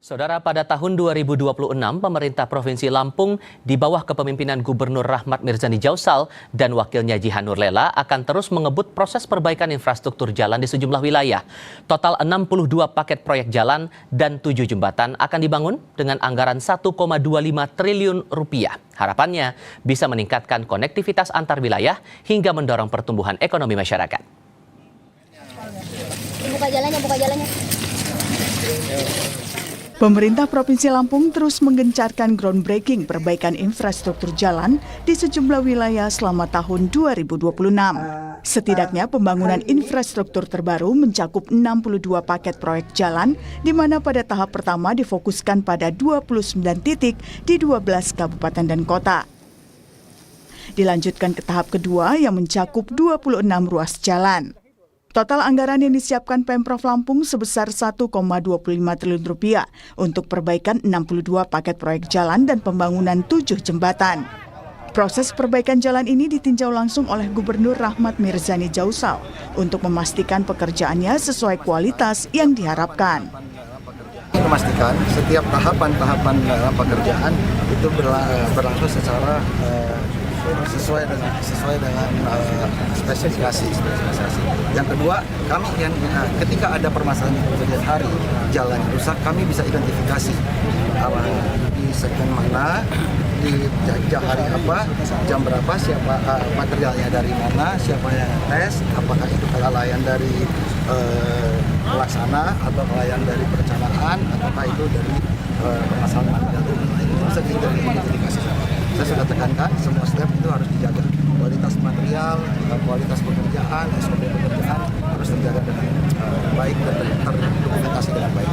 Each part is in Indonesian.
Saudara, pada tahun 2026, pemerintah Provinsi Lampung di bawah kepemimpinan Gubernur Rahmat Mirzani Jausal dan wakilnya Jihan Nurlela akan terus mengebut proses perbaikan infrastruktur jalan di sejumlah wilayah. Total 62 paket proyek jalan dan 7 jembatan akan dibangun dengan anggaran 1,25 triliun rupiah. Harapannya bisa meningkatkan konektivitas antar wilayah hingga mendorong pertumbuhan ekonomi masyarakat. Buka jalannya. Pemerintah Provinsi Lampung terus menggencarkan groundbreaking perbaikan infrastruktur jalan di sejumlah wilayah selama tahun 2026. Setidaknya pembangunan infrastruktur terbaru mencakup 62 paket proyek jalan, di mana pada tahap pertama difokuskan pada 29 titik di 12 kabupaten dan kota. Dilanjutkan ke tahap kedua yang mencakup 26 ruas jalan. Total anggaran yang disiapkan Pemprov Lampung sebesar 1,25 triliun rupiah untuk perbaikan 62 paket proyek jalan dan pembangunan 7 jembatan. Proses perbaikan jalan ini ditinjau langsung oleh Gubernur Rahmat Mirzani Jausal untuk memastikan pekerjaannya sesuai kualitas yang diharapkan. Memastikan setiap tahapan pekerjaan itu berlangsung secara sesuai dengan spesifikasi. Yang kedua, kami ketika ada permasalahan di kemudian hari jalan rusak, kami bisa identifikasi di segmen mana, di jam hari apa, jam berapa, siapa materialnya dari mana, siapa yang tes, apakah itu kelalaian dari pelaksana atau kelalaian dari perencanaan, ataukah itu dari permasalahan material dan lain-lain. Itu bisa diidentifikasi. Saya sudah tekankan semua step itu harus dijaga. Kualitas material, kualitas pekerjaan, SOP pekerjaan harus terjaga dengan baik dan terdokumentasi dengan baik.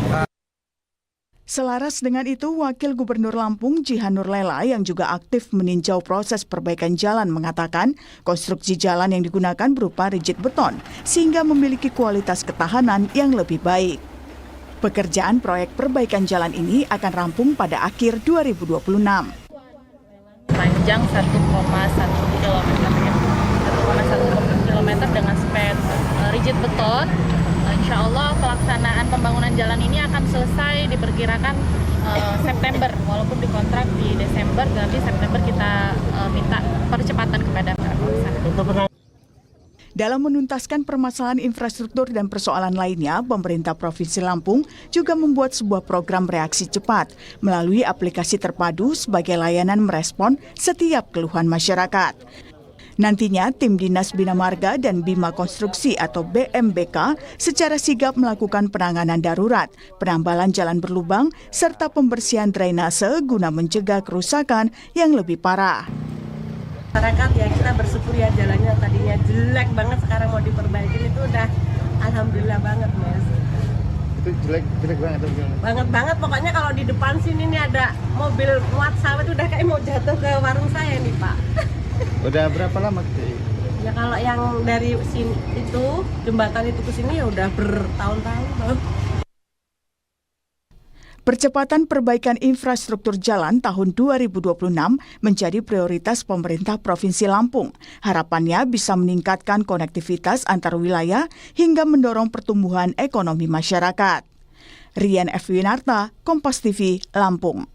Selaras dengan itu, Wakil Gubernur Lampung Jihan Nurlela yang juga aktif meninjau proses perbaikan jalan mengatakan konstruksi jalan yang digunakan berupa rigid beton sehingga memiliki kualitas ketahanan yang lebih baik. Pekerjaan proyek perbaikan jalan ini akan rampung pada akhir 2026. Panjang 1,1 kilometer dengan span rigid beton. Insya Allah pelaksanaan pembangunan jalan ini akan selesai diperkirakan September, walaupun dikontrak di Desember, tapi September kita minta percepatan kepada para pengusaha. Dalam menuntaskan permasalahan infrastruktur dan persoalan lainnya, pemerintah Provinsi Lampung juga membuat sebuah program reaksi cepat melalui aplikasi terpadu sebagai layanan merespon setiap keluhan masyarakat. Nantinya, tim Dinas Bina Marga dan Bima Konstruksi atau BMBK secara sigap melakukan penanganan darurat, penambalan jalan berlubang, serta pembersihan drainase guna mencegah kerusakan yang lebih parah. Masyarakat ya, kita bersyukur ya, jalannya tadinya jelek banget sekarang mau diperbaikin, itu udah alhamdulillah banget, Mas. Itu jelek banget. Banget pokoknya kalau di depan sini nih ada mobil muat sawit udah kayak mau jatuh ke warung saya nih, Pak. Udah berapa lama? Ya kalau yang dari sini itu jembatan itu ke sini ya udah bertahun-tahun. Percepatan perbaikan infrastruktur jalan tahun 2026 menjadi prioritas pemerintah Provinsi Lampung. Harapannya bisa meningkatkan konektivitas antar wilayah hingga mendorong pertumbuhan ekonomi masyarakat. Rian F. Winarta, Kompas TV, Lampung.